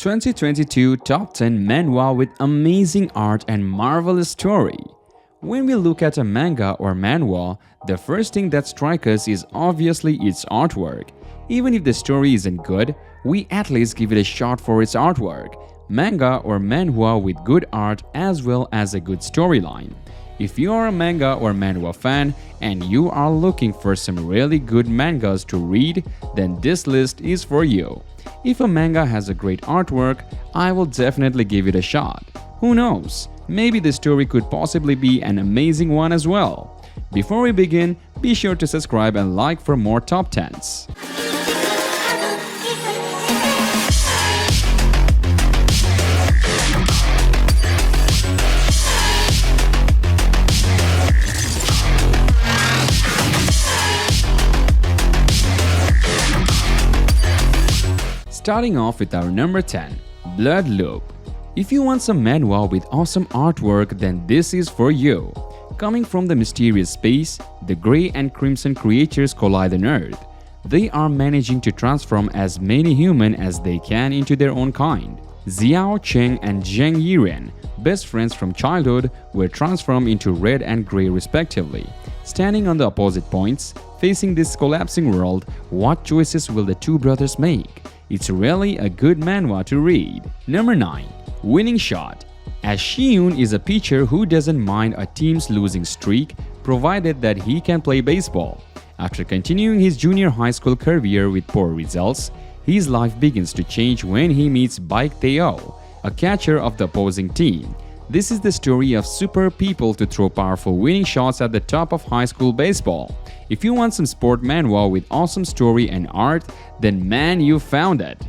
2022 Top 10 Manhwa with amazing art and marvelous story. When we look at a manga or manhwa, the first thing that strikes us is obviously its artwork. Even if the story isn't good, we at least give it a shot for its artwork. Manga or manhwa with good art as well as a good storyline. If you are a manga or manhwa fan and you are looking for some really good mangas to read, then this list is for you. If a manga has a great artwork, I will definitely give it a shot. Who knows? Maybe the story could possibly be an amazing one as well. Before we begin, be sure to subscribe and like for more top 10s. Starting off with our number 10, Blood Loop. If you want some manhwa with awesome artwork, then this is for you. Coming from the mysterious space, the grey and crimson creatures collide on Earth. They are managing to transform as many humans as they can into their own kind. Xiao Cheng and Zheng Yiren, best friends from childhood, were transformed into red and grey respectively. Standing on the opposite points, facing this collapsing world, what choices will the two brothers make? It's really a good manhwa to read. Number 9. Winning Shot. As Shiyun is a pitcher who doesn't mind a team's losing streak provided that he can play baseball. After continuing his junior high school career with poor results, his life begins to change when he meets Baek Tae-oh, a catcher of the opposing team. This is the story of super people to throw powerful winning shots at the top of high school baseball. If you want some sport manhwa with awesome story and art, then man, you found it.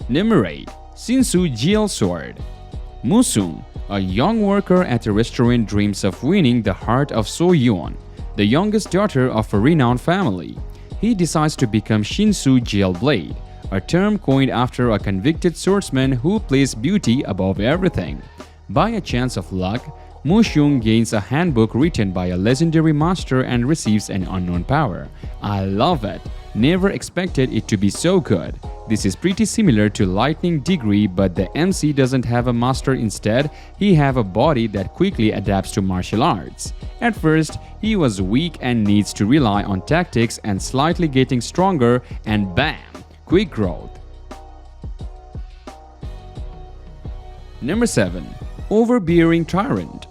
Number 8. Shinsu Jeil Sword. Musung, a young worker at a restaurant, dreams of winning the heart of So-yeon, the youngest daughter of a renowned family. He decides to become Shinsu Jeil Blade, a term coined after a convicted swordsman who placed beauty above everything. By a chance of luck, Musung gains a handbook written by a legendary master and receives an unknown power. I love it. Never expected it to be so good. This is pretty similar to Lightning Degree, but the MC doesn't have a master. Instead, he have a body that quickly adapts to martial arts. At first, he was weak and needs to rely on tactics and slightly getting stronger, and bam! Quick growth. Number 7. Overbearing Tyrant.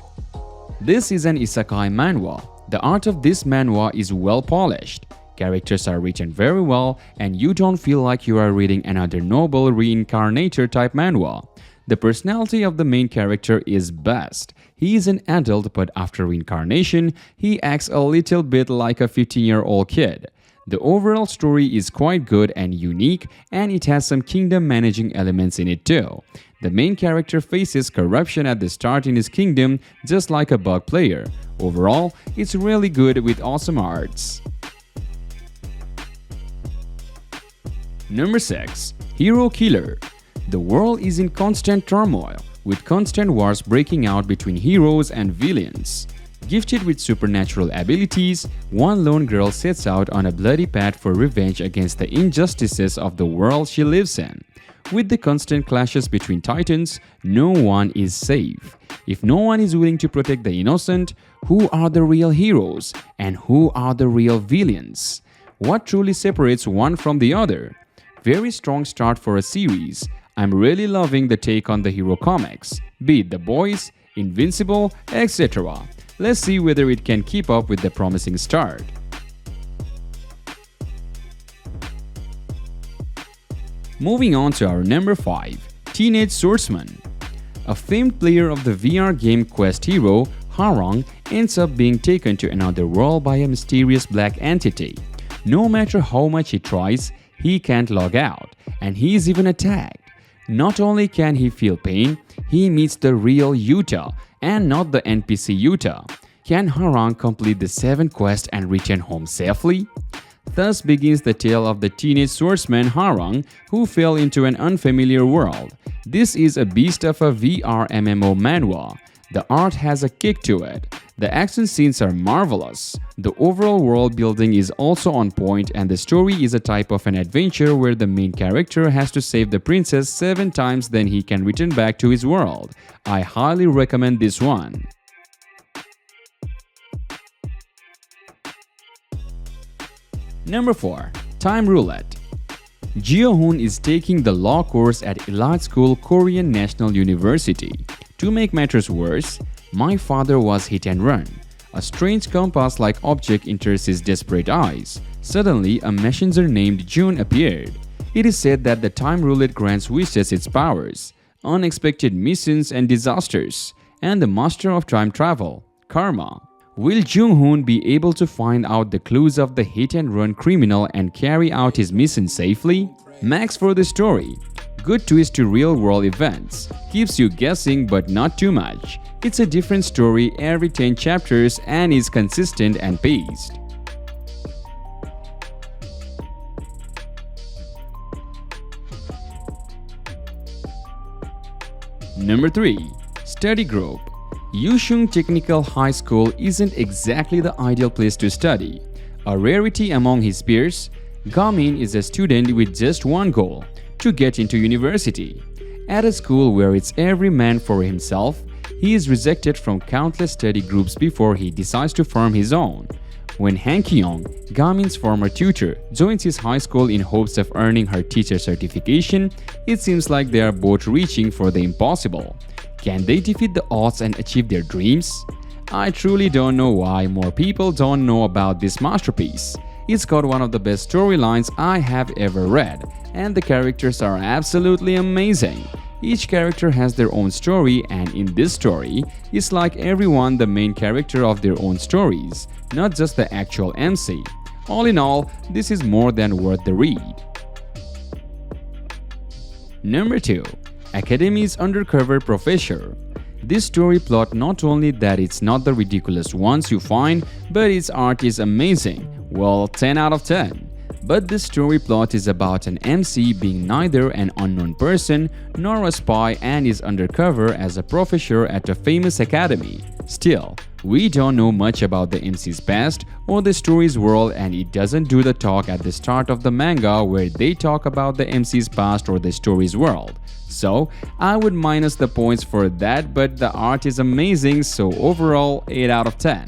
This is an isekai manhwa. The art of this manhwa is well polished. Characters are written very well and you don't feel like you are reading another noble reincarnator type manhwa. The personality of the main character is best. He is an adult, but after reincarnation, he acts a little bit like a 15-year-old kid. The overall story is quite good and unique, and it has some kingdom managing elements in it too. The main character faces corruption at the start in his kingdom, just like a bug player. Overall, it's really good with awesome arts. Number 6. Hero Killer. The world is in constant turmoil, with constant wars breaking out between heroes and villains. Gifted with supernatural abilities, one lone girl sets out on a bloody path for revenge against the injustices of the world she lives in. With the constant clashes between titans, no one is safe. If no one is willing to protect the innocent, who are the real heroes and who are the real villains? What truly separates one from the other? Very strong start for a series. I'm really loving the take on the hero comics, be it The Boys, Invincible, etc. Let's see whether it can keep up with the promising start. Moving on to our number 5, Teenage Swordsman. A famed player of the VR game Quest hero, Harang, ends up being taken to another world by a mysterious black entity. No matter how much he tries, he can't log out, and he is even attacked. Not only can he feel pain, he meets the real Yuta and not the NPC Yuta. Can Harang complete the 7 quests and return home safely? Thus begins the tale of the teenage swordsman Harang, who fell into an unfamiliar world. This is a beast of a VR MMO manhwa. The art has a kick to it. The action scenes are marvelous. The overall world building is also on point, and the story is a type of an adventure where the main character has to save the princess 7 times then he can return back to his world. I highly recommend this one. Number 4. Time Roulette. Jeil is taking the law course at Elite School Korean National University. To make matters worse, my father was hit and run. A strange compass-like object enters his desperate eyes. Suddenly, a messenger named June appeared. It is said that the time roulette grants wishes its powers, unexpected missions and disasters, and the master of time travel, Karma. Will Jung-hoon be able to find out the clues of the hit-and-run criminal and carry out his mission safely? Max for the story. Good twist to real-world events. Keeps you guessing but not too much. It's a different story every 10 chapters and is consistent and paced. Number 3. Study Group. Yushung Technical High School isn't exactly the ideal place to study. A rarity among his peers, Gamin is a student with just one goal: to get into university. At a school where it's every man for himself, he is rejected from countless study groups before he decides to form his own. When Han Kyung, Gamin's former tutor, joins his high school in hopes of earning her teacher certification, it seems like they are both reaching for the impossible. Can they defeat the odds and achieve their dreams? I truly don't know why more people don't know about this masterpiece. It's got one of the best storylines I have ever read, and the characters are absolutely amazing. Each character has their own story, and in this story, it's like everyone the main character of their own stories, not just the actual MC. All in all, this is more than worth the read. Number 2. Academy's Undercover Professor. This story plot not only that it's not the ridiculous ones you find, but its art is amazing. Well, 10 out of 10. But this story plot is about an MC being neither an unknown person nor a spy and is undercover as a professor at a famous academy. Still, we don't know much about the MC's past or the story's world, and it doesn't do the talk at the start of the manga where they talk about the MC's past or the story's world. So, I would minus the points for that, but the art is amazing, so overall 8 out of 10.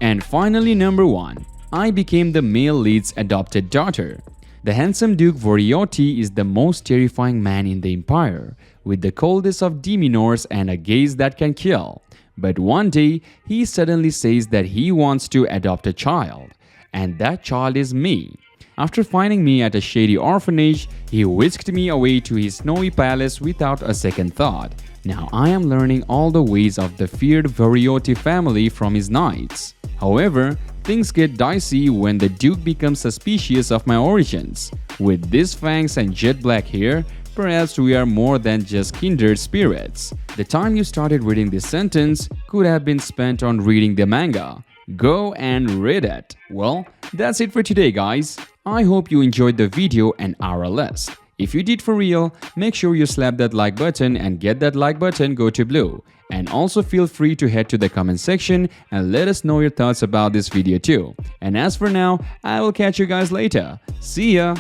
And finally, number 1. I became the male lead's adopted daughter. The handsome Duke Vorioti is the most terrifying man in the empire, with the coldest of demeanors and a gaze that can kill. But one day, he suddenly says that he wants to adopt a child, and that child is me. After finding me at a shady orphanage, he whisked me away to his snowy palace without a second thought. Now I am learning all the ways of the feared Vorioti family from his knights. However, things get dicey when the Duke becomes suspicious of my origins. With these fangs and jet black hair, perhaps we are more than just kindred spirits. The time you started reading this sentence could have been spent on reading the manga. Go and read it. Well, that's it for today, guys. I hope you enjoyed the video and our list. If you did for real, make sure you slap that like button and get that like button go to blue. And also feel free to head to the comment section and let us know your thoughts about this video too. And as for now, I will catch you guys later. See ya!